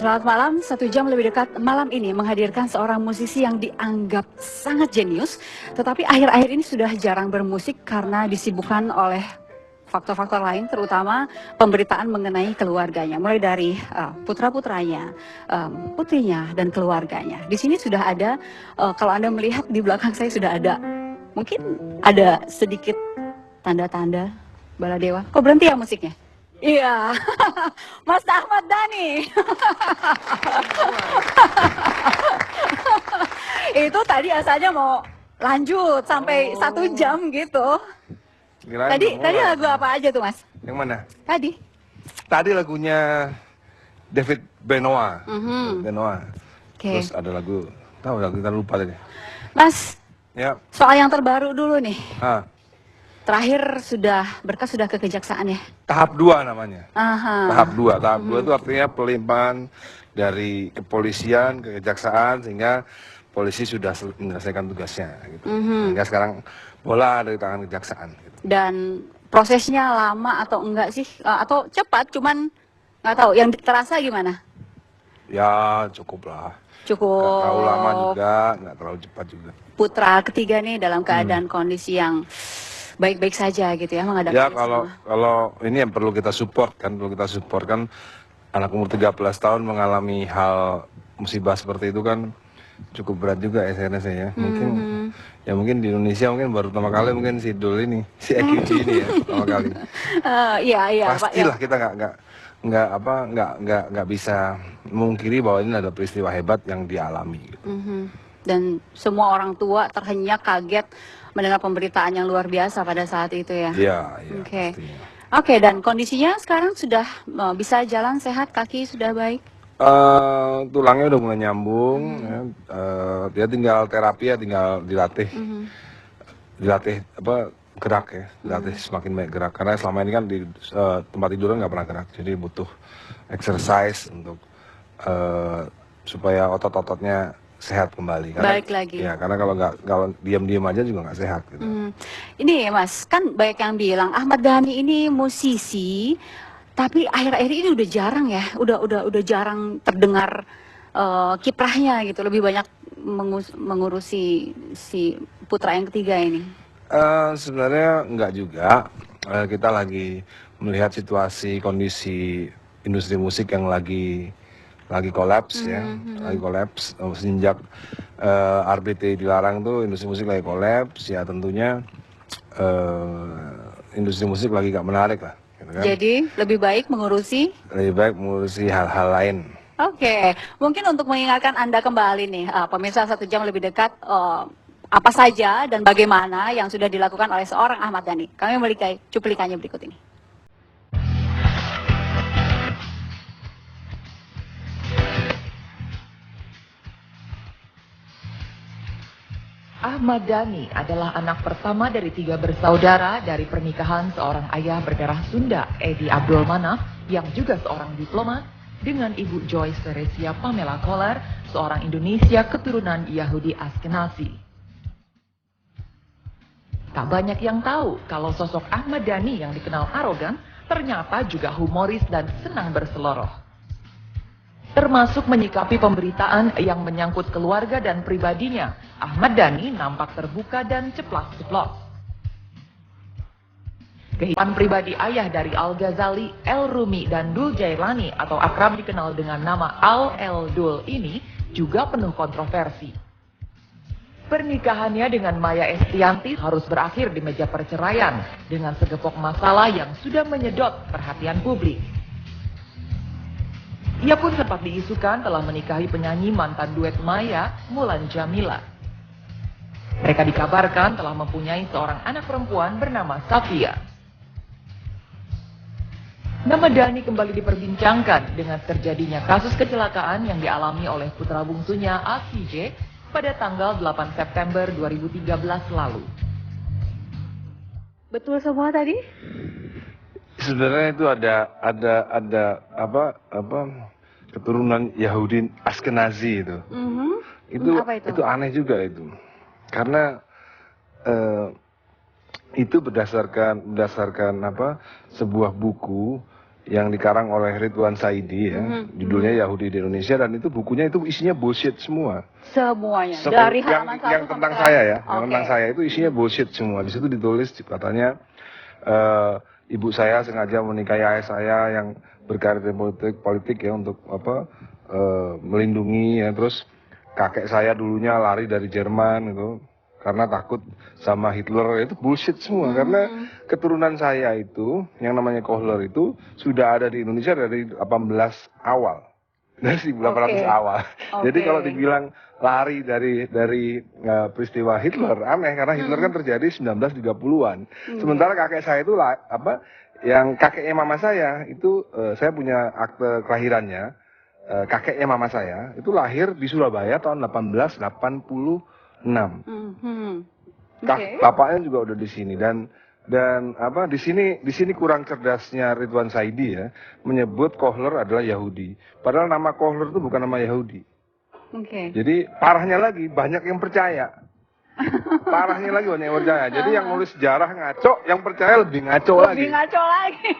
Selamat malam, 1 jam lebih dekat malam ini menghadirkan seorang musisi yang dianggap sangat jenius, tetapi akhir-akhir ini sudah jarang bermusik karena disibukkan oleh faktor-faktor lain, terutama pemberitaan mengenai keluarganya, mulai dari putra-putranya, putrinya, dan keluarganya. Di sini sudah ada, kalau Anda melihat di belakang saya sudah ada, mungkin ada sedikit tanda-tanda baladewa. Kok berhenti ya musiknya? Iya, Mas Ahmad Dhani. Itu tadi asalnya mau lanjut sampai 1 jam gitu. Tadi lagu apa aja tuh, Mas? Yang mana? Tadi. Tadi lagunya David Benoit. Oke. Terus ada lagu, tahu lagu kita lupa tadi. Mas, Ya. soal yang terbaru dulu nih. Ah, Terakhir berkas sudah ke kejaksaan ya? tahap 2 namanya. Aha. Tahap 2. Tahap 2 itu artinya pelimpahan dari kepolisian ke kejaksaan sehingga polisi sudah menyelesaikan tugasnya gitu. Sehingga sekarang bola ada di tangan kejaksaan gitu. Dan prosesnya lama atau enggak sih? Atau cepat, cuman nggak tahu. Yang terasa gimana? Ya cukup lah. Cukup. Nggak terlalu lama juga, nggak terlalu cepat juga. Putra ketiga nih dalam keadaan kondisi yang baik-baik saja gitu ya menghadapi Ya ini kalau ini yang perlu kita support kan anak umur 13 tahun mengalami hal musibah seperti itu kan cukup berat juga SNS ya. Mungkin di Indonesia mungkin baru pertama kali mungkin si Dul ini, si EQG ini ya pertama kali. Iya, Pastilah kita nggak bisa memungkiri bahwa ini ada peristiwa hebat yang dialami gitu. Dan semua orang tua terhenyak kaget mendengar pemberitaan yang luar biasa pada saat itu ya. Iya. Oke. Pastinya. Oke, dan kondisinya sekarang sudah bisa jalan sehat, kaki sudah baik? Tulangnya udah mulai nyambung, ya. Dia tinggal terapi ya, tinggal dilatih gerak ya, dilatih semakin banyak gerak. Karena selama ini kan di tempat tiduran nggak pernah gerak, jadi butuh exercise untuk supaya otot-ototnya sehat kembali. Baik lagi. Ya, karena kalau diam-diam aja juga nggak sehat. Gitu. Ini Mas, kan banyak yang bilang Ahmad Dhani ini musisi, tapi akhir-akhir ini udah jarang ya, udah jarang terdengar kiprahnya gitu, lebih banyak mengurusi si putra yang ketiga ini. Sebenarnya nggak juga. Kita lagi melihat situasi kondisi industri musik yang lagi kolaps ya, lagi kolaps sejak RBT dilarang tuh industri musik lagi kolaps ya, tentunya industri musik lagi gak menarik lah. Gitu kan? Jadi lebih baik mengurusi hal-hal lain. Oke, mungkin untuk mengingatkan Anda kembali nih, pemirsa 1 jam lebih dekat, apa saja dan bagaimana yang sudah dilakukan oleh seorang Ahmad Dhani. Kami memiliki cuplikannya berikut ini. Ahmad Dhani adalah anak pertama dari 3 bersaudara dari pernikahan seorang ayah berdarah Sunda, Edi Abdul Manaf, yang juga seorang diplomat, dengan ibu Joyce Teresia Pamela Kohler, seorang Indonesia keturunan Yahudi Askenazi. Tak banyak yang tahu kalau sosok Ahmad Dhani yang dikenal arogan ternyata juga humoris dan senang berseloroh. Termasuk menyikapi pemberitaan yang menyangkut keluarga dan pribadinya, Ahmad Dhani nampak terbuka dan ceplas-ceplos. Kehidupan pribadi ayah dari Al-Ghazali, El-Rumi, dan Dul Jailani atau akrab dikenal dengan nama Al-El-Dul ini juga penuh kontroversi. Pernikahannya dengan Maya Estianty harus berakhir di meja perceraian dengan segepok masalah yang sudah menyedot perhatian publik. Ia pun sempat diisukan telah menikahi penyanyi mantan duet Maya, Mulan Jamila. Mereka dikabarkan telah mempunyai seorang anak perempuan bernama Safia. Nama Dhani kembali diperbincangkan dengan terjadinya kasus kecelakaan yang dialami oleh putra bungsunya ACJ pada tanggal 8 September 2013 lalu. Betul semua tadi? Sebenarnya itu ada keturunan Yahudi Askenazi itu. Itu aneh juga itu. Karena itu berdasarkan sebuah buku yang dikarang oleh Ridwan Saidi ya, judulnya Yahudi di Indonesia, dan itu bukunya itu isinya bullshit semua. Semuanya dari halaman satu yang sampai tentang ke- saya ya, yang Oke. tentang saya itu isinya bullshit semua. Di situ ditulis katanya ibu saya sengaja menikahi ayah saya yang berkarir di politik ya untuk melindungi ya, terus kakek saya dulunya lari dari Jerman gitu karena takut sama Hitler. Itu bullshit semua karena keturunan saya itu yang namanya Kohler itu sudah ada di Indonesia dari 18 awal. Dari 1800 Oke. awal. Jadi Oke. kalau dibilang lari dari peristiwa Hitler aneh karena Hitler kan terjadi 1930-an. Sementara kakek saya itu yang kakeknya mama saya itu saya punya akte kelahirannya. Kakeknya mama saya itu lahir di Surabaya tahun 1886. Oke. Bapaknya juga udah di sini dan di sini kurang cerdasnya Ridwan Saidi ya menyebut Kohler adalah Yahudi. Padahal nama Kohler itu bukan nama Yahudi. Oke. Jadi parahnya lagi banyak yang percaya. Parahnya lagi banyak yang percaya. Jadi yang nulis sejarah ngaco, yang percaya lebih ngaco lagi. Lebih ngaco lagi.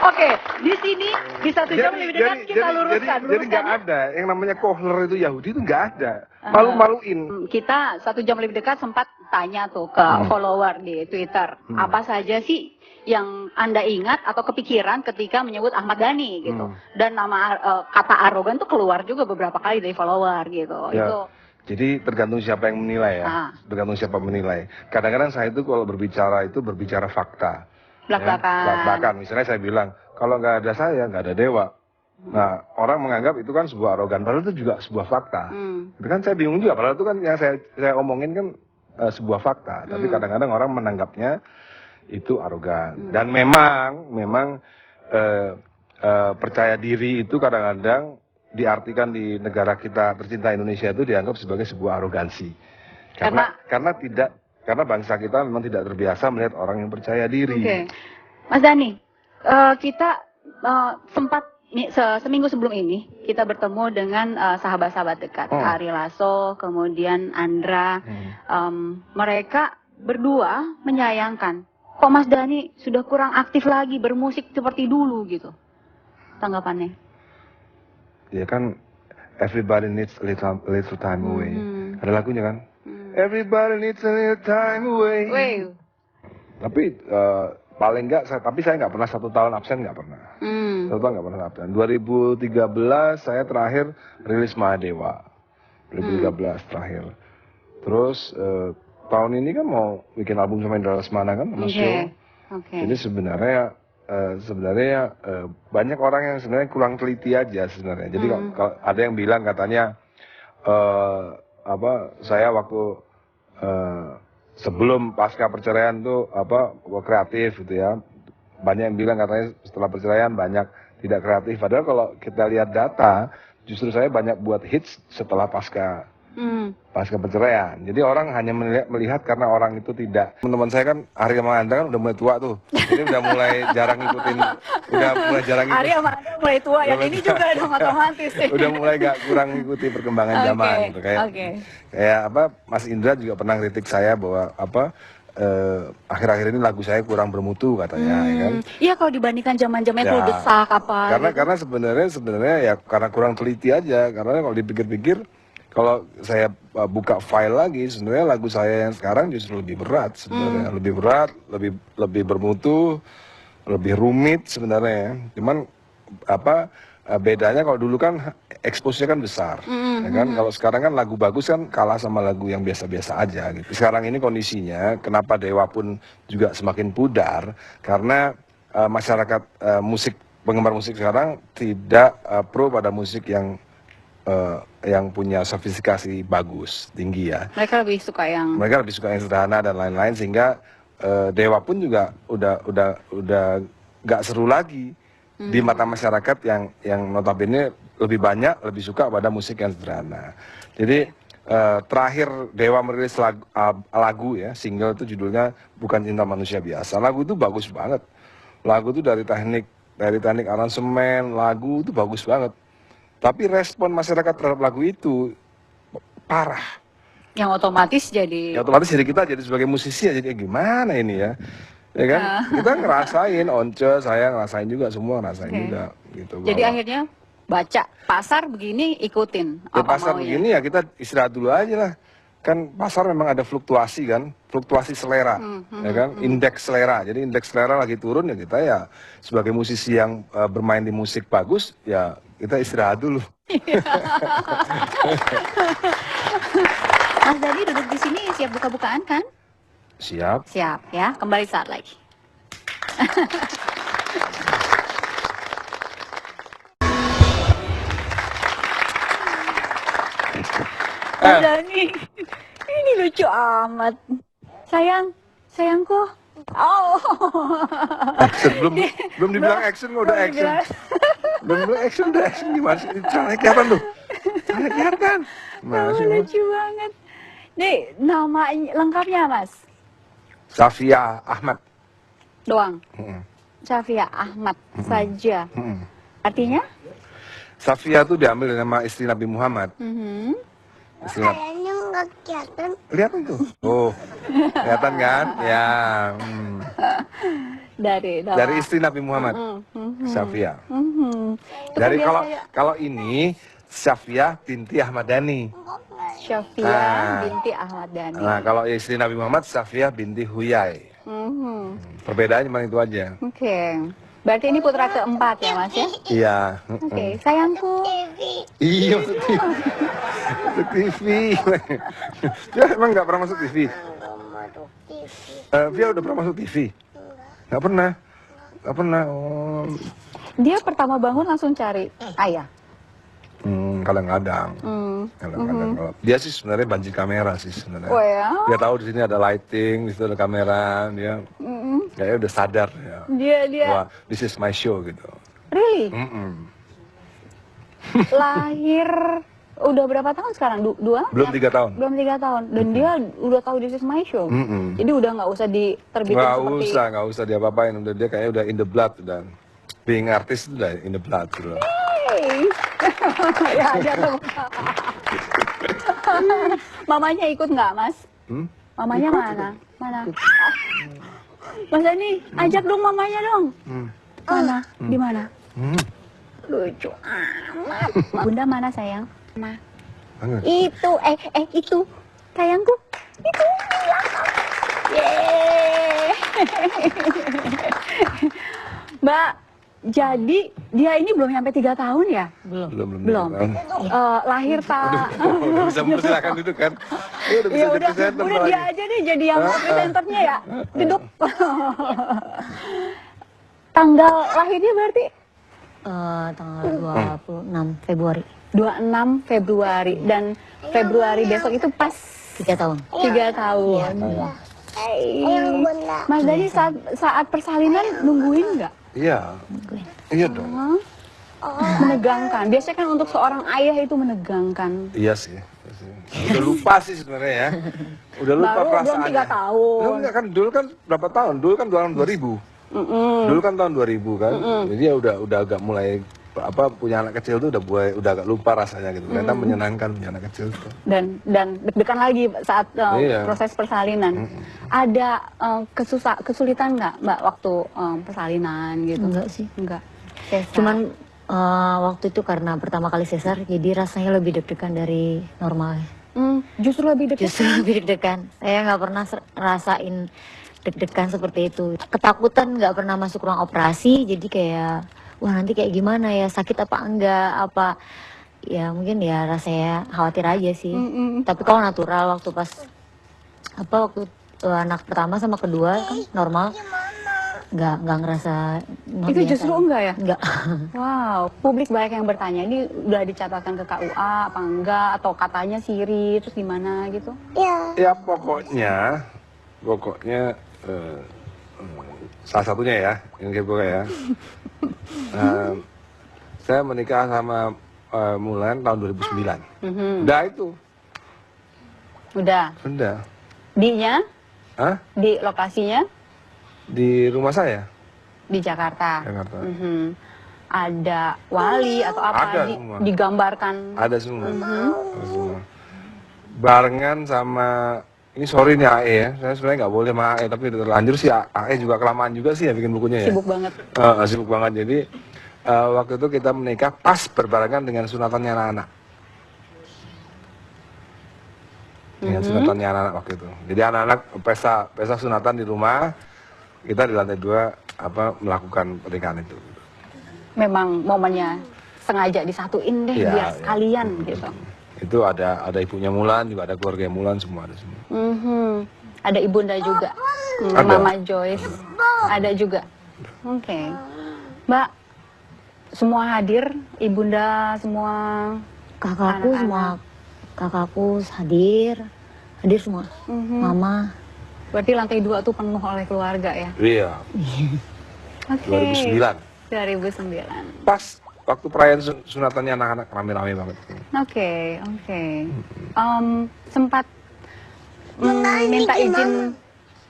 Oke, di sini di 1 jam lebih dekat kita luruskan. Jadi nggak ada yang namanya Kohler itu Yahudi itu nggak ada. Malu-maluin. Kita 1 jam lebih dekat sempat tanya tuh ke follower di Twitter, apa saja sih yang Anda ingat atau kepikiran ketika menyebut Ahmad Dhani gitu. Dan nama kata arogan tuh keluar juga beberapa kali dari follower gitu. Ya. Itu Jadi tergantung siapa yang menilai ya. Tergantung siapa menilai. Kadang-kadang saya itu kalau berbicara fakta. belak-belakan. Belak-belakan. Misalnya saya bilang, kalau nggak ada saya, nggak ada dewa. Nah, orang menganggap itu kan sebuah arogan. Padahal itu juga sebuah fakta. Itu kan saya bingung juga. Padahal itu kan yang saya omongin kan sebuah fakta. Tapi kadang-kadang orang menanggapnya itu arogan. Dan memang percaya diri itu kadang-kadang diartikan di negara kita tercinta Indonesia itu dianggap sebagai sebuah arogansi. Karena bangsa kita memang tidak terbiasa melihat orang yang percaya diri. Oke. Mas Dhani, kita sempat seminggu sebelum ini kita bertemu dengan sahabat-sahabat dekat, Ari Lasso, kemudian Andra. Mereka berdua menyayangkan, kok Mas Dhani sudah kurang aktif lagi bermusik seperti dulu gitu. Tanggapannya? Ya kan, everybody needs a little time away. Ada lagunya kan? Everybody needs a little time away. Tapi paling enggak, tapi saya nggak pernah 1 tahun absen, nggak pernah. 1 tahun nggak pernah absen. 2013 saya terakhir rilis Mahadewa. 2013 terakhir. Terus tahun ini kan mau bikin album sama Indra Lesmana kan, sama show. Jadi sebenarnya banyak orang yang sebenarnya kurang teliti aja sebenarnya. Jadi kalau ada yang bilang katanya saya waktu sebelum pasca perceraian tuh kreatif gitu ya. Banyak yang bilang katanya setelah perceraian banyak tidak kreatif. Padahal kalau kita lihat data, justru saya banyak buat hits setelah pasca perceraian. Jadi orang hanya melihat karena orang itu tidak. Teman-teman saya kan Ari sama Andra kan udah mulai tua tuh. Jadi udah mulai jarang ngikutin. Ari sama Andra mulai tua, yang ini juga dong otomatis. Udah mulai kurang ngikuti perkembangan zaman gitu. Kayak Mas Indra juga pernah kritik saya bahwa akhir-akhir ini lagu saya kurang bermutu katanya, ya kan? Iya, kalau dibandingkan zaman-zamannya kalau desak apa. Karena sebenarnya ya karena kurang teliti aja. Karena kalau dipikir-pikir, kalau saya buka file lagi, sebenarnya lagu saya yang sekarang justru lebih berat sebenarnya, lebih berat, lebih bermutu, lebih rumit sebenarnya. Cuman bedanya kalau dulu kan expose-nya kan besar, ya kan? Kalau sekarang kan lagu bagus kan kalah sama lagu yang biasa-biasa aja gitu. Sekarang ini kondisinya, kenapa Dewa pun juga semakin pudar, karena masyarakat penggemar musik sekarang tidak pro pada musik yang punya sofistikasi bagus, tinggi ya. Mereka lebih suka yang sederhana dan lain-lain, sehingga Dewa pun juga udah nggak seru lagi di mata masyarakat yang notabene lebih suka pada musik yang sederhana. Jadi terakhir Dewa merilis lagu ya, single itu judulnya Bukan Cinta Manusia Biasa. Lagu itu bagus banget. Lagu itu dari teknik aransemen, lagu itu bagus banget. Tapi respon masyarakat terhadap lagu itu parah. yang otomatis jadi kita jadi sebagai musisi ya, jadi gimana ini ya. Ya kan? Kita ngerasain, Once, saya ngerasain juga, semua ngerasain juga gitu. Jadi bahwa akhirnya baca pasar begini ikutin ya apa pasar maunya. begini ya kita istirahat dulu aja lah. Kan pasar memang ada fluktuasi kan, fluktuasi selera, ya kan, indeks selera. Jadi indeks selera lagi turun ya kita ya sebagai musisi yang bermain di musik bagus ya kita istirahat dulu. Mas Dani duduk di sini siap buka-bukaan kan? Siap. Siap ya, kembali saat lagi. Mas Dani, ini lucu amat. Sayangku. Oh. Action belum dibilang action udah action. Belum dibilang action udah action gimana sih? Caranya kelihatan tuh. Caranya kelihatan. Masih Lucu banget. Nih, nama lengkapnya Mas? Safia Ahmad. Doang. Mm-mm. Safia Ahmad saja. Mm-mm. Artinya? Safia tuh diambil dari nama istri Nabi Muhammad. Istri Nabi. Kayaknya nggak kelihatan. Kelihatan tuh. Oh, kelihatan kan? Ya. Dari istri Nabi Muhammad. Safia. Itu Dari kan kalau ini Safia binti Ahmad Dhani. Syafia Nah. binti Ahmad Dhani. Nah, kalau istri Nabi Muhammad Safia binti Huyai. Perbedaannya cuma itu aja. Oke. Berarti ini putra keempat ya Mas ya? Iya. Oke, sayangku. Iya, masuk TV. Masuk TV. Dia emang nggak pernah masuk TV. Dia udah pernah masuk TV? Nggak pernah. Nggak pernah. Oh. Dia pertama bangun langsung cari ayah. Kadang-kadang. Kadang-kadang. Kalau dia sih sebenarnya banci kamera sih sebenarnya. Oh ya? Dia tahu di sini ada lighting, di situ ada kamera. Dia kayaknya udah sadar ya. Dia Wah, this is my show gitu. really Mm-mm. lahir udah berapa tahun sekarang? Dua? Belum 3 tahun. Belum 3 tahun. Dan dia udah tahu this is my show. Jadi udah nggak usah diterbitin seperti. Nggak usah dia-apapain. Udah dia kayaknya udah in the blood udah. Being artist udah in the blood gitu. Hey. Ya ada tuh. Mamanya ikut nggak Mas? Mamanya mana? Mana? Mas Dani, ajak dong mamanya dong. Mana? Di mana? Lucu amat. Bunda mana sayang? Ma. Banget. Itu, itu. Sayangku. Itu. Yeay. Mbak, jadi dia ini belum sampai 3 tahun ya? Belum. Lahir tak. Udah bisa mempersilakan duduk kan? Udah bisa Ya jadi udah, presenter udah dia lagi. aja nih jadi yang presenternya ya. Duduk. Tanggal lahirnya berarti Tanggal 26 Februari. 26 Februari dan Februari besok itu pas 3 tahun. 3 tahun. Yang benar. Mas Dani saat persalinan nungguin nggak? Iya. Iya dong. Menegangkan. Biasanya kan untuk seorang ayah itu menegangkan. Iya sih. Udah lupa sih sebenarnya ya. Udah lupa Baru belum perasaannya. 3 tahun. Loh, enggak kan dulu kan berapa tahun? Dulu kan tahun 2000. Dulu kan tahun 2000 kan. Jadi ya udah agak mulai punya anak kecil tuh udah agak lupa rasanya gitu. Ternyata menyenangkan punya anak kecil tuh. Dan deg-degan lagi saat Iya. proses persalinan. Ada kesulitan nggak Mbak waktu persalinan gitu? Enggak sih. Enggak. Sesar. Cuman waktu itu karena pertama kali sesar, jadi rasanya lebih deg-degan dari normalnya. Justru lebih dekat. Justru lebih deg-degan. Saya nggak pernah rasain deg-degan seperti itu. Ketakutan nggak pernah masuk ruang operasi, jadi kayak wah nanti kayak gimana ya, sakit apa enggak, apa ya mungkin ya rasanya khawatir aja sih. Tapi kalau natural waktu pas waktu anak pertama sama kedua kan normal, nggak ngerasa Itu justru enggak ya? enggak. Wow, publik banyak yang bertanya, ini udah dicatatkan ke KUA apa enggak, atau katanya siri, terus gimana gitu? Ya. Ya pokoknya salah satunya ya, yang kayak gue ya. Saya menikah sama Mulan tahun 2009. Udah itu. Udah. Dinya? Hah? Di lokasinya? Di rumah saya. Di Jakarta. Jakarta. Ada wali atau apa Ada semua. digambarkan? Ada semua. Ada semua. Barengan sama ini sorry nih AE ya, saya sebenarnya nggak boleh sama AE, tapi udah terlanjur sih AE juga kelamaan juga sih ya bikin bukunya ya. Sibuk banget. Sibuk banget, jadi waktu itu kita menikah pas berbarengan dengan sunatannya anak-anak. Dengan sunatannya anak-anak waktu itu. Jadi anak-anak pesta sunatan di rumah, kita di lantai 2 melakukan pernikahan itu. Memang momennya sengaja disatuin deh Iya, biar iya. sekalian gitu. Itu ada ibunya Mulan, juga ada keluarga Mulan, semua ada semua. Ada ibunda juga, Ada. Mama Joyce, ada juga. Oke, Mbak, semua hadir, ibunda semua. Kakakku Anak-anak. semua, kakakku hadir semua. Mama. Berarti lantai 2 tuh penuh oleh keluarga ya? Iya, Oke. 2009. 2009. Pas waktu perayaan sunatannya anak-anak rame-rame banget. Oke. Sempat minta izin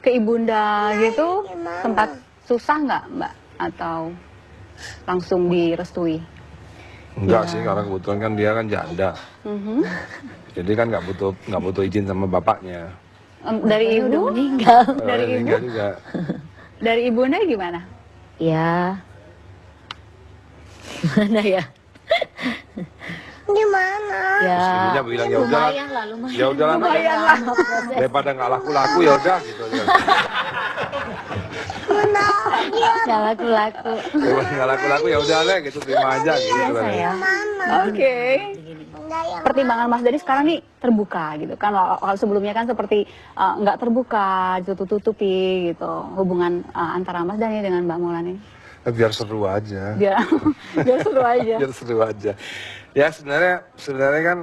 ke ibunda gitu, sempat susah nggak Mbak? Atau langsung direstui? Enggak sih, karena kebetulan kan dia kan janda. Jadi kan nggak butuh izin sama bapaknya. Dari Udah ibu? meninggal. Dari ibu? Meninggal juga. Dari ibunda gimana? Ya. Gimana ya? Gimana? Ya. Ibunya bilang ya udah, Lumayan lah, lumayan. ya udah Lumayan lah. daripada nggak laku-laku ya udah gitu. Gak laku-laku. Daripada nggak laku-laku ya udah deh gitu, terima aja gitu. Iya kan. sayang. Oke. Pertimbangan Mas Dhani sekarang nih terbuka gitu kan, kalau sebelumnya kan seperti nggak terbuka, tutup-tutupi gitu hubungan antara Mas Dhani dengan Mbak Mulan ini. Biar seru aja. Biar seru aja. Biar seru aja. Ya sebenarnya kan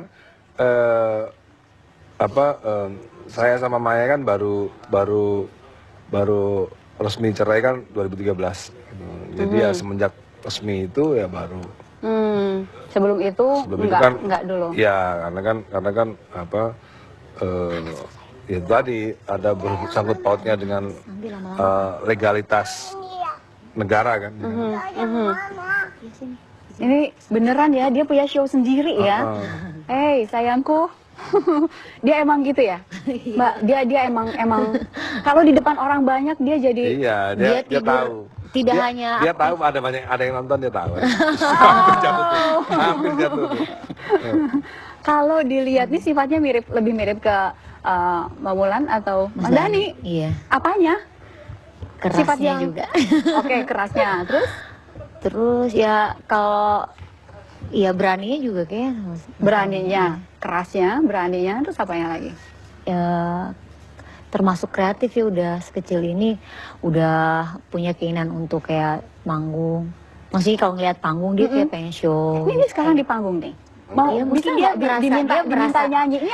saya sama Maya kan baru resmi cerai kan 2013. Gitu. Jadi ya semenjak resmi itu ya baru. Sebelum itu enggak dulu. Ya karena kan ya tadi ada bersangkut pautnya dengan legalitas negara kan. Ini beneran ya, dia punya show sendiri ya. Hei sayangku, dia emang gitu ya, Mbak. Dia emang kalau di depan orang banyak dia jadi. Iya, Dia dia tidur, tahu. tidak Dia- hanya dia tahu ada yang nonton, dia tahu. Hampir jatuh tuh. Hampir jatuh tuh. Kalau dilihat nih sifatnya lebih mirip ke Mbak Mulan atau Mas Dhani. Iya. Apanya? Kerasnya Sifatnya juga. Oke, kerasnya. Terus Terus ya kalau ya beraninya juga kayak beraninya, kerasnya, beraninya, terus apanya lagi? ya termasuk kreatif ya, udah sekecil ini udah punya keinginan untuk kayak manggung. Maksudnya kalau ngeliat panggung dia kayak pengen show. Ini sekarang di panggung nih. Mau Iya, bisa mungkin dia nggak berasa- diminta dia berasa- nyanyi? Ini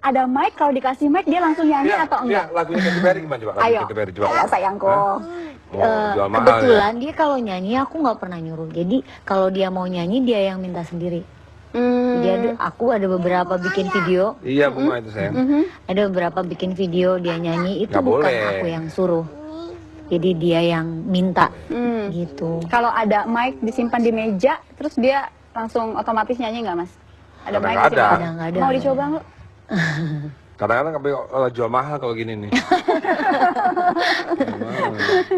ada mic, kalau dikasih mic dia langsung nyanyi atau enggak? lagunya Katy Perry gimana coba? Lagu Ayo, Katy Perry coba. ayo sayangku. Jual mahal ya. Kebetulan dia kalau nyanyi aku nggak pernah nyuruh. Jadi kalau dia mau nyanyi dia yang minta sendiri. Aku ada beberapa bikin video. Iya bunga itu sayang. Ada beberapa bikin video dia nyanyi itu Nggak bukan boleh. aku yang suruh. Jadi dia yang minta gitu. Kalau ada mic disimpan di meja, terus dia langsung otomatis nyanyi nggak mas? Ada Kadang mic nggak disimpan? ada. Nggak ada. Mau dicoba nggak? Kadang-kadang sampai jual mahal kalau gini nih.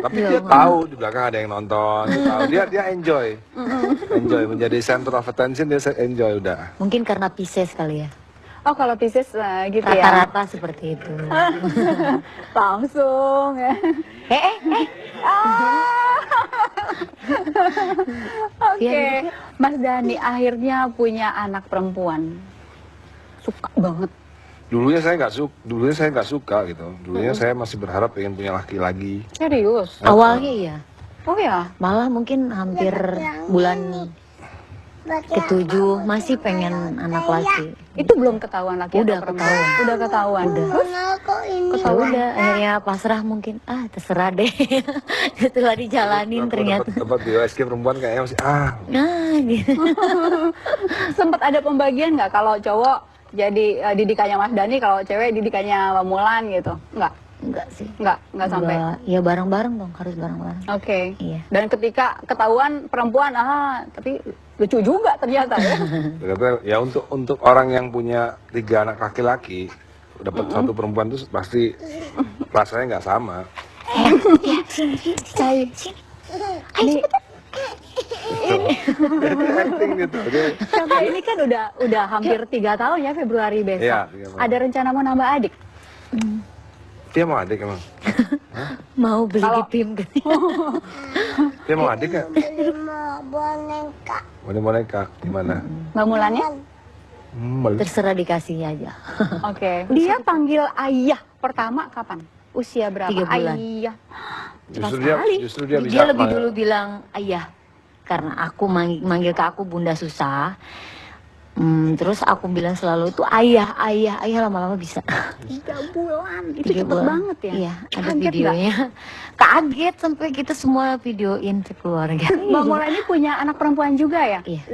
Tapi Jual dia mahal. tahu di belakang ada yang nonton, dia tahu. Dia enjoy. Enjoy menjadi center of attention, dia enjoy udah. Mungkin karena Pisces kali ya. Oh kalau Pisces gitu ya? Rata-rata seperti itu. Langsung ya. Oke, Mas Dhani akhirnya punya anak perempuan. Suka banget. Dulunya saya nggak suka gitu. Dulunya saya masih berharap pengen punya laki lagi. Serius? Awalnya iya. Oh ya? Malah mungkin hampir bulan ke-7 masih pengen anak laki. Itu belum ketahuan laki Udah atau perempuan? ketahuan. Udah ketahuan. Terus? Kok ini? Ya udah akhirnya pasrah mungkin terserah deh. Setelah dijalanin ternyata. Dapat di OSG perempuan kayaknya masih Nah gitu. Sempat ada pembagian nggak kalau cowok jadi didikannya Mas Dhani, kalau cewek didikannya Mbak Mulan gitu? Enggak sih. Nggak sampai. Ya bareng-bareng dong, harus bareng-bareng. Oke. Iya. Dan ketika ketahuan perempuan, tapi lucu juga ternyata ya. Ternyata ya untuk orang yang punya 3 anak laki-laki, dapat satu perempuan tuh pasti rasanya nggak sama. Saya ini Acting gitu. Dia, kakak ini kan udah hampir 3 tahun ya Februari besok. Iya, 3 tahun. Ada rencana mau nambah adik? dia mau adik emang? Mau beli Kalau- di PIM kan? Dia mau adik nggak? Mau boneka. Boneka di mana? Mbak Mulannya? Bagus. Terserah dikasihnya aja. Oke. Dia panggil ayah pertama kapan? Usia berapa? 3 bulan. Ayah. Justru dia bisa Dia lebih manggil- dulu bilang ayah, karena aku manggil ke aku bunda susah. Terus aku bilang selalu itu ayah lama-lama bisa. 3 bulan. Itu 3 cepet bulan. banget ya. Iya, ada Kaget videonya. Kaget sampai kita semua videoin keluarga. Mbak Mula ini punya anak perempuan juga ya? Iya.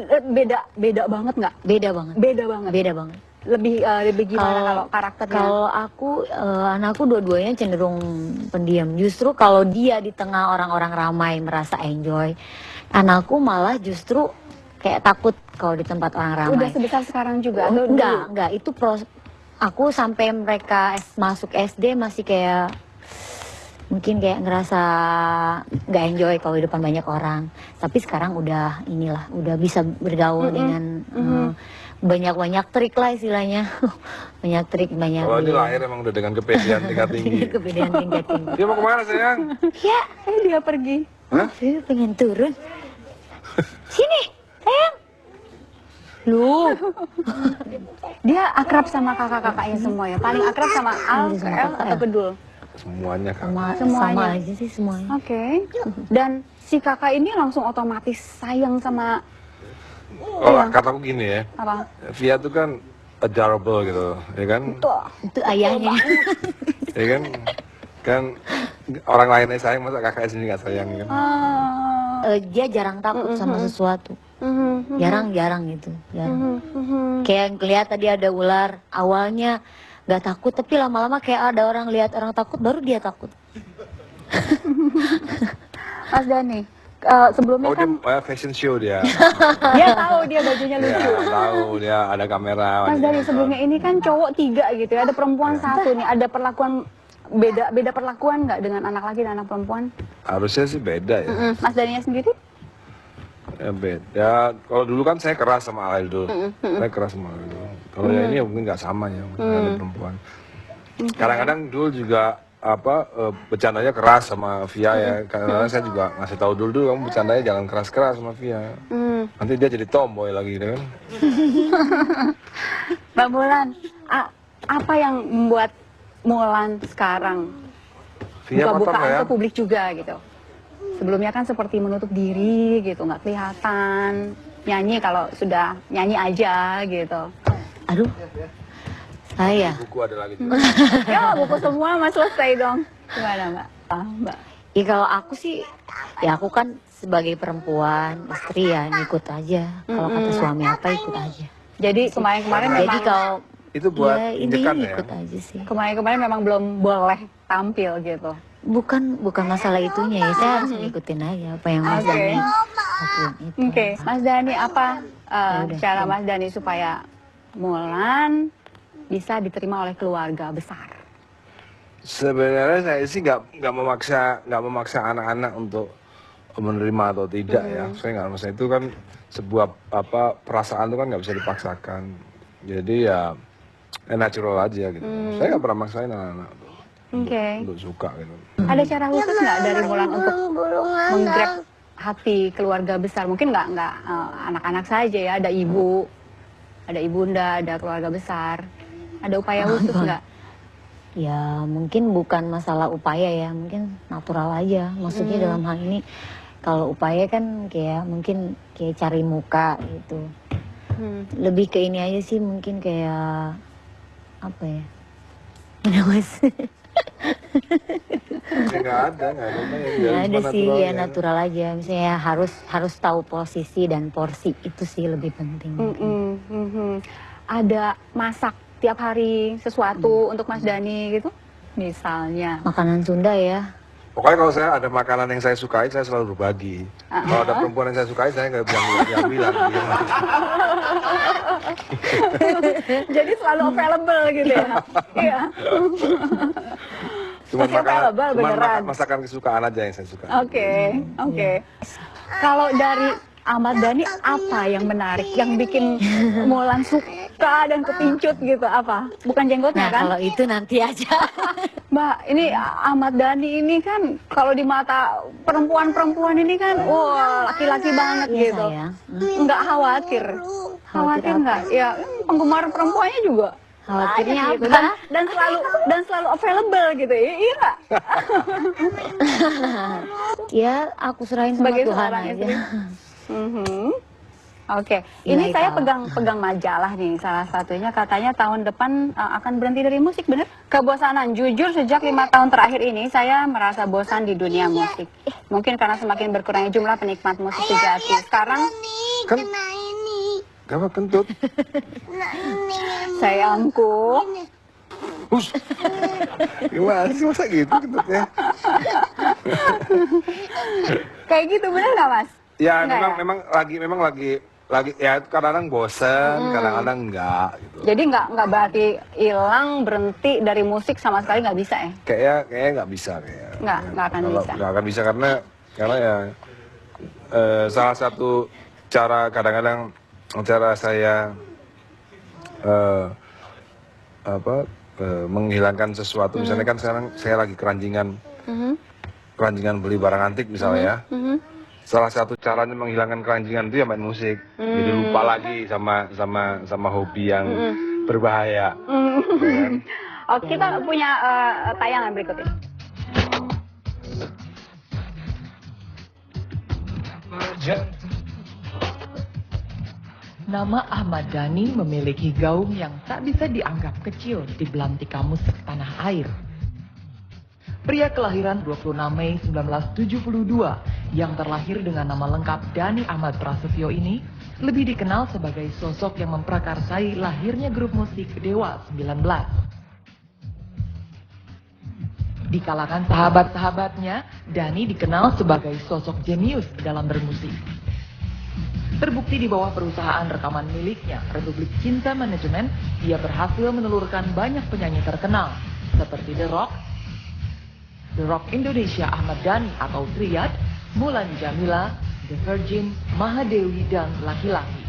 Beda banget nggak? Beda banget. Beda banget. Beda banget. Lebih gimana kalau karakternya? Kalau aku anakku dua-duanya cenderung pendiam. Justru kalau dia di tengah orang-orang ramai merasa enjoy, anakku malah justru kayak takut kalau di tempat orang ramai. Udah sebesar sekarang juga? Oh, Atau dulu? enggak, itu aku sampai mereka masuk SD masih kayak mungkin kayak ngerasa nggak enjoy kalau di depan banyak orang. Tapi sekarang udah udah bisa bergaul dengan banyak trik lah istilahnya. Banyak trik, banyak. Kalau ini lahir emang udah dengan kepedean tingkat tinggi. Kepedean tingkat tinggi. Dia mau kemana sayang? Ya, Dia pergi. Hah? saya pengen turun. Sini, sayang. Lu, Dia akrab sama kakak-kakaknya semua ya? Paling akrab sama Al, Iya, sama El, kakak atau ya. Kedul? Semuanya kan. Semuanya. sama aja sih semuanya. Oke. Dan si kakak ini langsung otomatis sayang sama Kalau kataku gini ya, apa? Via tuh kan adorable gitu, ya kan? Tuh. Itu ayahnya. Ya kan? Kan orang lainnya sayang, masa kakaknya sendiri nggak sayang kan? Dia jarang takut sama sesuatu. Jarang gitu. Jarang. Kayak ngeliat tadi ada ular, awalnya nggak takut, tapi lama-lama kayak ada orang lihat orang takut, baru dia takut. Mas Dani, sebelumnya Oh dia kan fashion show dia. dia tahu dia bajunya Dia lucu. tahu dia ada kamera. Mas Dani, sebelumnya ini kan cowok 3 gitu ya, ada perempuan 1 nih, ada perlakuan beda perlakuan nggak dengan anak laki dan anak perempuan? Harusnya sih beda ya. Mas Daninya sendiri? Ya beda. Kalau dulu kan saya keras sama Aldo. Saya keras sama Aldo. Kalau yang ini ya mungkin nggak sama ya, ada perempuan. Kadang-kadang dulu juga bercandanya keras sama Via ya. Karena saya juga ngasih tahu dulu kamu bercandanya jangan keras-keras sama Via. Nanti dia jadi tomboy lagi gitu kan. Mbak Mulan, apa yang membuat Mulan sekarang Via motor buka-bukaan nggak ya? ke publik juga gitu? Sebelumnya kan seperti menutup diri gitu, nggak kelihatan. Nyanyi kalau sudah nyanyi aja gitu. Aduh, saya. Buku ada lagi. Ya buku semua mas selesai dong. Gimana Mbak? Mbak. Ya kalau aku sih, ya aku kan sebagai perempuan, istri ya ngikut aja. Kalau kata suami apa ikut aja. Jadi kemarin-kemarin Jadi memang kalau Itu buat ya injekan intinya ya. ikut aja sih. kemarin-kemarin memang belum boleh tampil gitu. Bukan masalah itunya ya, saya harus ngikutin aja apa yang Mas Oke. Dani lakuin itu. Oke, Mas Dani apa udah. cara Mas Dani supaya Mulan bisa diterima oleh keluarga besar? Sebenarnya saya sih nggak memaksa anak-anak untuk menerima atau tidak ya. Saya nggak memaksa, itu kan sebuah perasaan itu kan nggak bisa dipaksakan. Jadi ya natural aja gitu. Saya nggak pernah maksain anak-anak Oke. untuk suka gitu. Ada cara khusus nggak dari Mulan untuk Burung-burungan. menggrab hati keluarga besar? Mungkin nggak anak-anak saja ya, ada ibu, ada ibunda, ada keluarga besar. Ada upaya khusus nggak? Ya mungkin bukan masalah upaya ya, mungkin natural aja. Maksudnya dalam hal ini kalau upaya kan kayak mungkin kayak cari muka gitu. Lebih ke ini aja sih, mungkin kayak apa ya? Mas. Nggak ada upaya. Ya ada Cuma sih natural ya natural aja. Misalnya harus tahu posisi dan porsi, itu sih lebih penting. Ada masak tiap hari sesuatu untuk Mas Dani gitu? Misalnya. Makanan Sunda ya. Pokoknya kalau saya ada makanan yang saya sukai, saya selalu berbagi. Kalau ada perempuan yang saya sukai, saya nggak bilang. Gitu. Jadi selalu available gitu ya. Iya. Cuman Masih available beneran. masakan kesukaan aja yang saya suka. Oke. Kalau dari Ahmad Dhani apa yang menarik, yang bikin Mulan suka dan kepincut gitu apa? Bukan jenggotnya Nah, kan? kalau itu nanti aja. Mbak, ini Ahmad Dhani ini kan kalau di mata perempuan-perempuan ini kan, wah laki-laki banget Iya, gitu. sayang. Nggak khawatir. Khawatir apa? nggak? Ya penggemar perempuannya juga. Khawatirnya Banyak gitu. apa? Dan selalu available gitu ya. Iya nggak? Ya, aku serahin sama Sebagai Tuhan seorang aja. istri. Mhm. Oke, Ilahi ini saya ta'ala. pegang majalah nih, salah satunya katanya tahun depan akan berhenti dari musik, bener? Kebosanan, jujur sejak 5 tahun terakhir ini saya merasa bosan di dunia musik. Mungkin karena semakin berkurangnya jumlah penikmat musik sejati. Sekarang Kan Kena ini. apa kentut? Kena ini. sayangku, Hus. Gimana sih masa gitu kentutnya? kayak gitu bener nggak mas? Ya Enggak ya? memang lagi ya kadang-kadang bosen, kadang-kadang enggak gitu. Jadi nggak berarti hilang, berhenti dari musik sama sekali nggak bisa ya? Kayaknya nggak bisa kayak. Nggak akan bisa. Nggak akan bisa karena ya salah satu cara kadang-kadang cara saya menghilangkan sesuatu misalnya kan sekarang saya lagi keranjingan beli barang antik misalnya ya. Salah satu caranya menghilangkan keranjingan itu ya main musik. Jadi lupa lagi sama hobi yang berbahaya. Ya kan? Oke, kita punya tayangan berikut ini. Nama Ahmad Dhani memiliki gaung yang tak bisa dianggap kecil di belantika musik tanah air. Pria kelahiran 26 Mei 1972 yang terlahir dengan nama lengkap Dhani Ahmad Prasetyo ini lebih dikenal sebagai sosok yang memprakarsai lahirnya grup musik Dewa 19. Di kalangan sahabat-sahabatnya, Dhani dikenal sebagai sosok jenius dalam bermusik. Terbukti di bawah perusahaan rekaman miliknya, Republik Cinta Manajemen, dia berhasil menelurkan banyak penyanyi terkenal seperti The Rock Indonesia Ahmad Dhani atau Triad, Mulan Jamila, The Virgin, Mahadewi, dan Laki-Laki.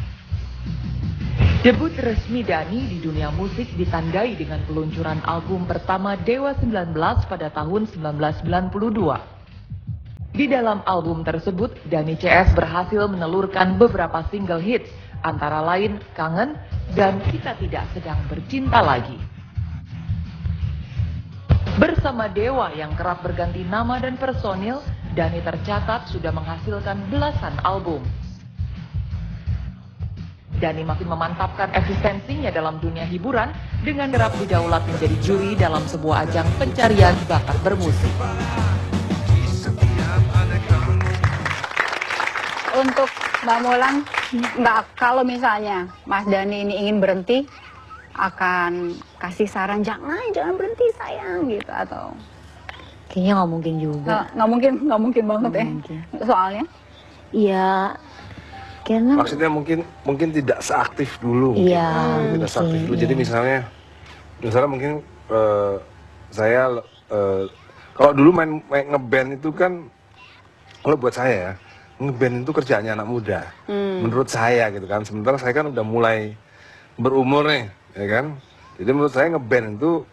Debut resmi Dhani di dunia musik ditandai dengan peluncuran album pertama Dewa 19 pada tahun 1992. Di dalam album tersebut, Dhani CS berhasil menelurkan beberapa single hits, antara lain Kangen dan Kita Tidak Sedang Bercinta Lagi. Bersama Dewa yang kerap berganti nama dan personil, Dhani tercatat sudah menghasilkan belasan album. Dhani makin memantapkan eksistensinya dalam dunia hiburan dengan kerap didaulat menjadi juri dalam sebuah ajang pencarian bakat bermusik. Untuk Mbak Mulan, kalau misalnya Mas Dhani ini ingin berhenti, akan kasih saran jangan berhenti sayang gitu atau Kayaknya nggak mungkin juga. nggak mungkin banget ya. mungkin. Soalnya Iya, karena Maksudnya mungkin tidak seaktif dulu. Iya, Mungkin tidak seaktif mungkin, dulu. Jadi iya. misalnya mungkin saya kalau dulu main ngeband itu kan kalau buat saya ya ngeband itu kerjaannya anak muda. Menurut saya gitu kan. Sementara saya kan udah mulai berumur nih, ya kan. Jadi menurut saya ngeband itu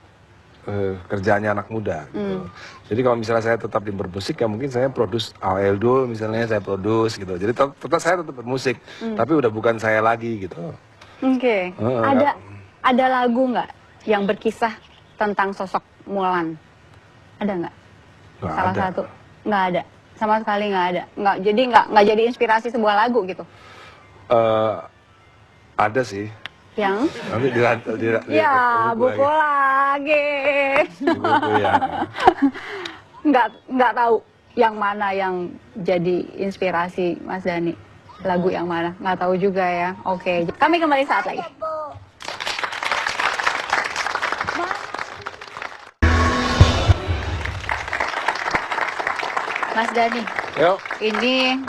kerjaannya anak muda gitu. Jadi kalau misalnya saya tetap di bermusik ya mungkin saya produce Aldo misalnya saya produce gitu. Jadi tetap saya tetap bermusik, tapi udah bukan saya lagi gitu. Oke. Ada lagu nggak yang berkisah tentang sosok Mulan? Ada nggak? Nggak Salah ada. satu? Nggak ada. Sama sekali nggak ada. Jadi nggak jadi inspirasi sebuah lagu gitu. Ada sih. Yang? Nanti di Ya, buku lagi. Di buku ya. Nggak tahu yang mana yang jadi inspirasi Mas Dhani. Lagu yang mana? Nggak tahu juga ya. Oke. Kami kembali saat lagi. Mas Dhani, Yuk. ini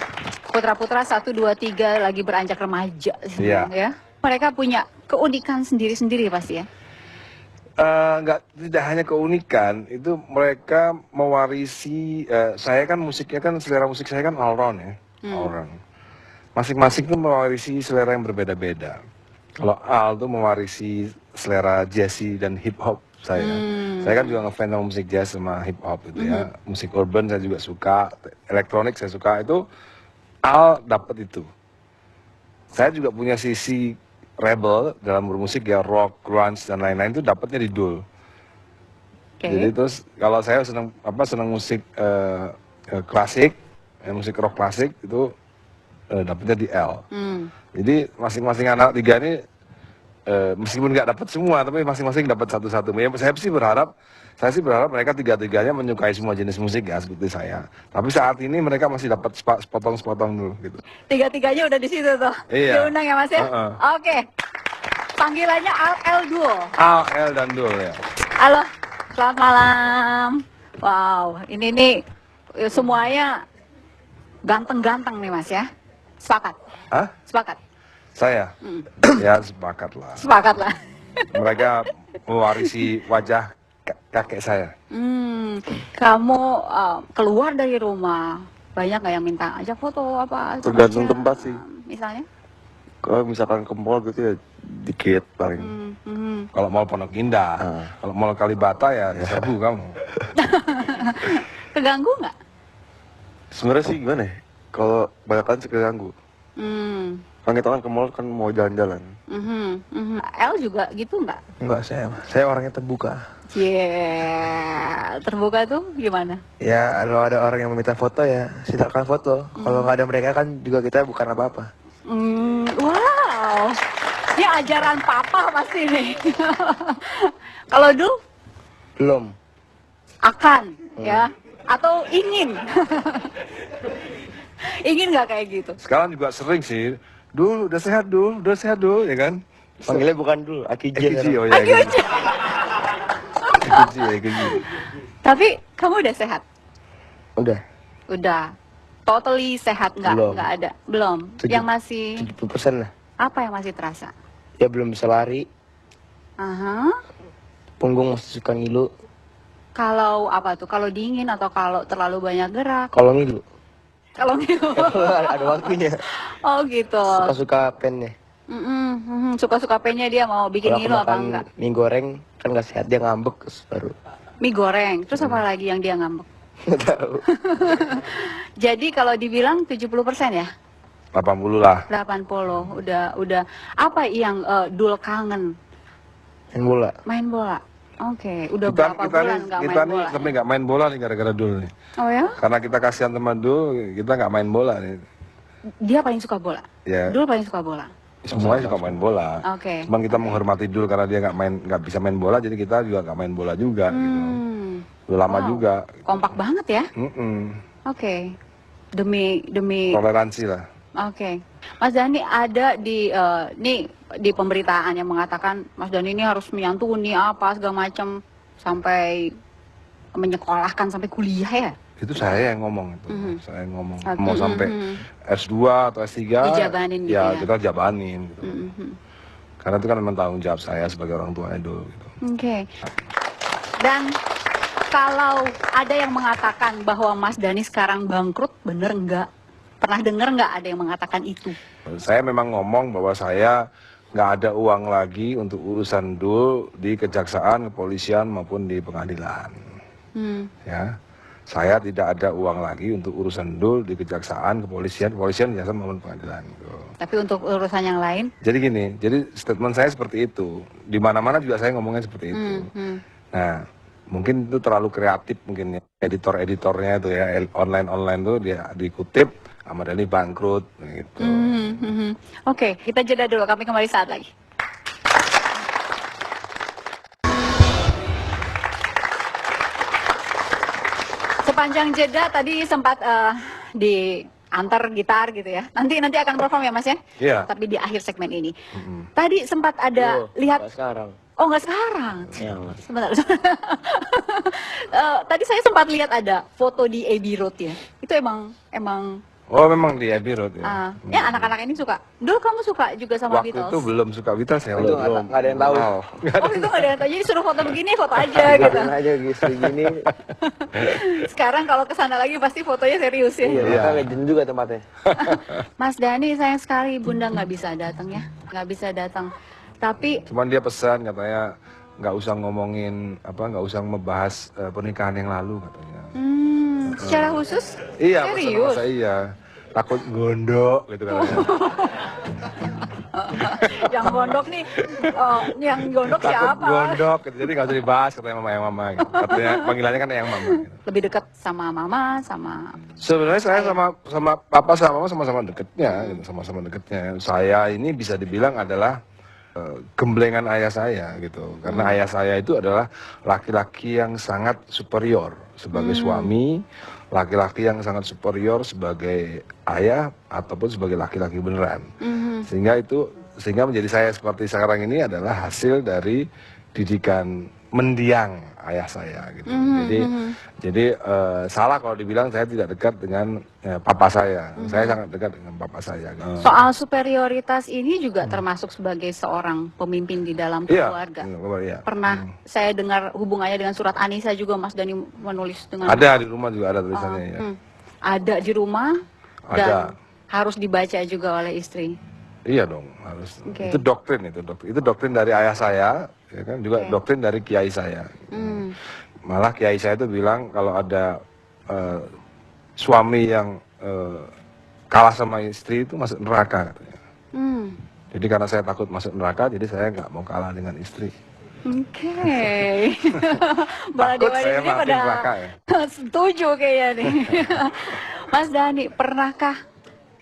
putra-putra 1, 2, 3 lagi beranjak remaja Iya. ya. Mereka punya keunikan sendiri-sendiri pasti ya. Tidak hanya keunikan, itu mereka mewarisi. Saya kan musiknya kan selera musik saya kan all round ya, all round. Masing-masing tuh mewarisi selera yang berbeda-beda. Kalau Al tuh mewarisi selera jazzy dan hip hop saya. Saya kan juga ngefans sama musik jazz sama hip hop gitu ya. Musik urban saya juga suka, elektronik saya suka. Itu Al dapat itu. Saya juga punya sisi rebel dalam bermusik ya, rock, grunge dan lain-lain itu dapatnya di Dul. Oke. Jadi terus kalau saya senang musik klasik, musik rock klasik itu dapatnya di L. Jadi masing-masing anak tiga ini meskipun nggak dapat semua, tapi masing-masing dapat satu-satu. Ya, saya sih berharap mereka tiga-tiganya menyukai semua jenis musik ya seperti saya. Tapi saat ini mereka masih dapat sepotong-sepotong dulu gitu. Tiga-tiganya udah di situ tuh. Iya. Diundang ya Mas ya. Oke. Panggilannya Al L Duo. Al, L dan Dul ya. Halo, selamat malam. Wow, ini nih semuanya ganteng-ganteng nih Mas ya. Sepakat? Hah? Sepakat? Saya? Ya sepakat lah. Sepakat lah. Mereka mewarisi wajah kakek saya. Kamu keluar dari rumah, banyak nggak yang minta ajak foto apa? Tergantung aja? tempat sih. Misalnya? Kalau misalkan ke mall gitu ya dikit paling. Kalau mau Pondok Indah, kalau mau Kalibata ya diserbu kamu. Keganggu nggak? Sebenarnya sih gimana ya? Kalau banyak kan sih keganggu. Kan kita kan ke mall kan mau jalan-jalan. L juga gitu nggak? Enggak, saya orangnya terbuka. Terbuka tuh gimana? Ya kalau ada orang yang meminta foto ya silakan foto. Kalau nggak ada mereka kan juga kita bukan apa-apa. Wow, ini ajaran papa pasti nih. Kalau dulu Belum. akan ya atau ingin? Ingin nggak kayak gitu? Sekarang juga sering sih. Dul, udah sehat Dul, ya kan? Panggilnya bukan dulu, Akiji. Ekiji, sekarang. oh ya. Ekiji. Tapi kamu udah sehat? Udah. Udah. Totally sehat nggak? Belum. Nggak ada. Belum. Tujuh- Yang masih 70% lah. apa yang masih terasa? Ya belum bisa lari, Aha. punggung masih suka ngilu. Kalau apa tuh? Kalau dingin atau kalau terlalu banyak gerak? Kalau ngilu, Kalau gitu. ada waktunya. Oh gitu. Suka-suka pennya. Suka-suka pennya dia mau bikin Kalau aku ngilu apa makan enggak? mie goreng kan nggak sehat, dia ngambek terus baru. Mie goreng. Terus apa lagi yang dia ngambek? Nggak tahu. Jadi kalau dibilang 70% ya? 80 lah. 80. Udah. Apa yang Dul kangen? Main bola. Main bola. Oke, udah Kita, berapa kita bulan nih, nggak kita main nih bola? sampai nggak main bola nih gara-gara Dul nih. Oh ya? Karena kita kasihan teman Dul, kita nggak main bola nih. Dia paling suka bola. Ya, Dul paling suka bola. semuanya suka main bola. Oke. Cuman kita menghormati Dul karena dia nggak bisa main bola, jadi kita juga nggak main bola juga. Gitu. Udah lama Wow. juga. Kompak banget ya? Oke. Demi Toleransi lah. Oke. Mas Dhani ada di pemberitaan yang mengatakan Mas Dhani ini harus menyantuni apa segala macam sampai menyekolahkan sampai kuliah ya? Itu saya yang ngomong itu. Saya yang ngomong. Oke. Mau sampai S2 atau S3 Dijabanin gitu ya? kita jabanin gitu. Karena itu kan memang tanggung jawab saya sebagai orang tua Dul gitu. Oke. Dan kalau ada yang mengatakan bahwa Mas Dhani sekarang bangkrut, bener nggak? Pernah dengar nggak ada yang mengatakan itu? Saya memang ngomong bahwa saya nggak ada uang lagi untuk urusan Dul di kejaksaan, kepolisian maupun di pengadilan. Ya, saya tidak ada uang lagi untuk urusan Dul di kejaksaan, kepolisian, kejaksaan maupun pengadilan. Gitu. Tapi untuk urusan yang lain? Jadi gini, jadi statement saya seperti itu. Di mana-mana juga saya ngomongnya seperti itu. Nah, mungkin itu terlalu kreatif mungkin ya. Editor-editornya itu ya, online tuh dia dikutip Ahmad Dhani bangkrut gitu. Oke, kita jeda dulu. Kami kembali saat lagi. Sepanjang jeda tadi sempat diantar gitar gitu ya. Nanti akan perform ya Mas ya? Iya. Tapi di akhir segmen ini. Tadi sempat ada lihat Sekarang. Oh nggak sekarang. Ya, Mas. Sebentar. Tadi saya sempat lihat ada foto di Abbey Road ya. Itu emang Oh memang di Abbey Road ya. ya anak-anak ini suka. Dulu kamu suka juga sama Waktu Beatles? itu belum suka Beatles ya. Itu nggak ada yang tahu. Oh itu nggak ada yang tahu. Jadi suruh foto begini, foto aja gitu. Biarin aja gitu gini. Sekarang kalau kesana lagi pasti fotonya serius ya. Iya, kita legend juga tempatnya. Mas Dhani sayang sekali Bunda nggak bisa datang ya, nggak bisa datang. Tapi Cuman dia pesan katanya nggak usah ngomongin nggak usah membahas pernikahan yang lalu katanya. secara khusus Iya, pesan sama serius. saya iya. Takut gondok gitu katanya. Yang gondok nih, yang gondok Takut siapa? gondok gitu. Jadi nggak usah dibahas katanya sama yang mama gitu. Katanya panggilannya kan yang mama gitu. Lebih dekat sama mama, sama Sebenarnya saya sama papa sama mama sama-sama deketnya gitu, sama-sama deketnya. Saya ini bisa dibilang adalah gemblengan ayah saya gitu. Karena ayah saya itu adalah laki-laki yang sangat superior sebagai suami, laki-laki yang sangat superior sebagai ayah ataupun sebagai laki-laki beneran. Sehingga menjadi saya seperti sekarang ini adalah hasil dari didikan mendiang ayah saya gitu. Jadi salah kalau dibilang saya tidak dekat dengan papa saya. Saya sangat dekat dengan papa saya. Gitu. soal superioritas ini juga termasuk sebagai seorang pemimpin di dalam keluarga. Iya. Pernah saya dengar hubungannya dengan surat Anisa juga Mas Dhani menulis dengan Ada di rumah juga ada tulisannya ya. ada di rumah Ada. dan harus dibaca juga oleh istri. Iya dong, harus. Oke. Itu doktrin itu doktrin dari ayah saya, ya kan juga doktrin dari kiai saya. Malah kiai saya itu bilang kalau ada suami yang kalah sama istri itu masuk neraka katanya. Jadi karena saya takut masuk neraka, jadi saya nggak mau kalah dengan istri. Oke. Malah Takut Dewa saya ini masuk pada neraka ya. setuju kayaknya nih. Mas Dhani, pernahkah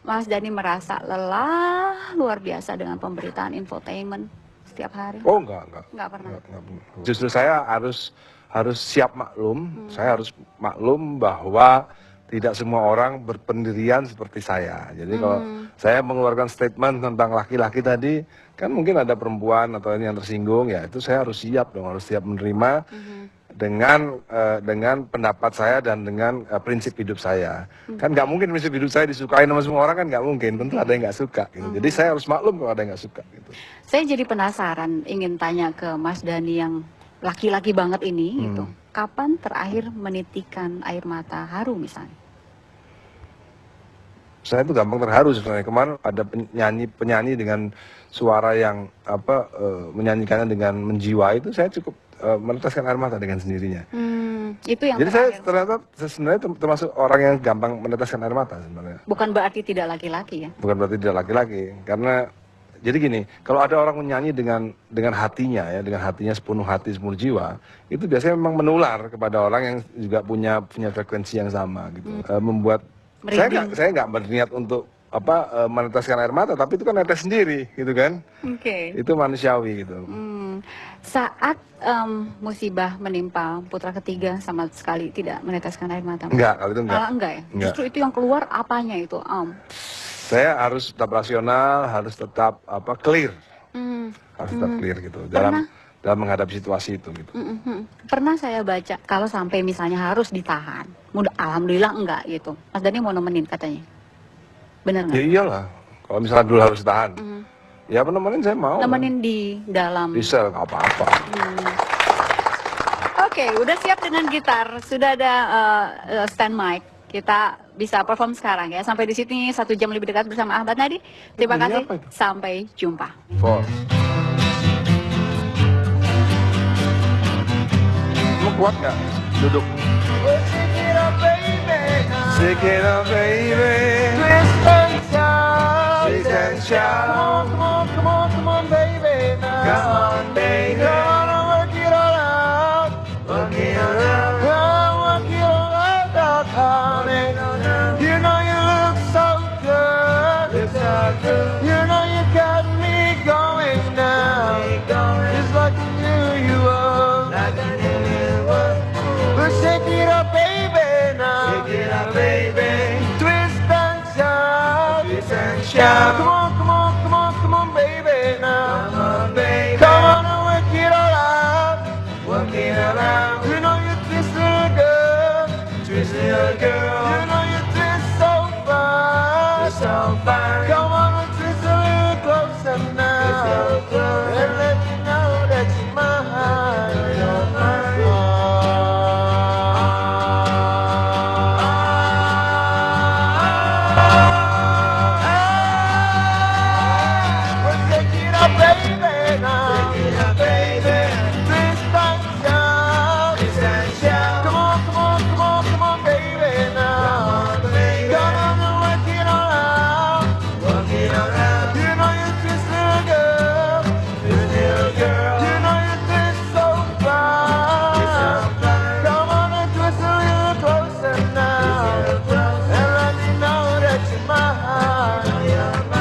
Mas Dhani merasa lelah luar biasa dengan pemberitaan infotainment setiap hari? Oh enggak. Nggak pernah. Enggak pernah. Justru saya harus siap maklum. Saya harus maklum bahwa tidak semua orang berpendirian seperti saya. Jadi kalau saya mengeluarkan statement tentang laki-laki tadi, kan mungkin ada perempuan atau ini yang tersinggung, ya itu saya harus siap dong, harus siap menerima dengan pendapat saya dan dengan prinsip hidup saya. Kan nggak mungkin prinsip hidup saya disukai sama semua orang, kan nggak mungkin. Tentu ada yang nggak suka. Gitu. Jadi saya harus maklum kalau ada yang nggak suka. Gitu. Saya jadi penasaran, ingin tanya ke Mas Dhani yang laki-laki banget ini, gitu. Kapan terakhir menitikan air mata haru misalnya? Saya itu gampang terharu sebenarnya. Kemarin ada penyanyi dengan suara yang menyanyikannya dengan menjiwa itu, saya cukup meneteskan air mata dengan sendirinya. Itu yang Jadi saya terakhir. ternyata sebenarnya termasuk orang yang gampang meneteskan air mata sebenarnya. Bukan berarti tidak laki-laki ya? Bukan berarti tidak laki-laki, karena jadi gini, kalau ada orang menyanyi dengan hatinya ya, dengan hatinya sepenuh hati, sepenuh jiwa, itu biasanya memang menular kepada orang yang juga punya frekuensi yang sama gitu. Membuat saya nggak berniat untuk meneteskan air mata, tapi itu kan netes sendiri gitu kan. Oke. Itu manusiawi gitu. Saat musibah menimpa putra ketiga sama sekali tidak meneteskan air mata? Enggak, kalau itu enggak. Malah enggak ya? Enggak. Justru itu yang keluar apanya itu? Saya harus tetap rasional, harus tetap clear. Harus tetap clear gitu dalam menghadapi situasi itu gitu. Pernah saya baca kalau sampai misalnya harus ditahan, alhamdulillah enggak gitu. Mas Dhani mau nemenin katanya, benar Ya nggak? iyalah, kalau misalnya dulu harus tahan, ya nemenin saya mau. Nemenin di dalam. Di sel nggak apa-apa. Oke, udah siap dengan gitar, sudah ada stand mic. Kita bisa perform sekarang ya. Sampai di sini 1 jam lebih dekat bersama Ahmad Nadi. Terima Bunyi kasih. apa itu? Sampai jumpa. 4. Kamu kuat nggak? Duduk. Shake it up, baby. Twist and shout. Twist and shout. Come on, baby. Come on, baby. Gonna work it all out. Work it all out. Work it all out, honey. You know you look so good. You know you got me going now. Just like I knew you would. But shake it up, baby, now. Shake it up, baby. Twist and shout. Twist and shout. Come on, baby, now. Come on, baby. Come on and work it all bersama.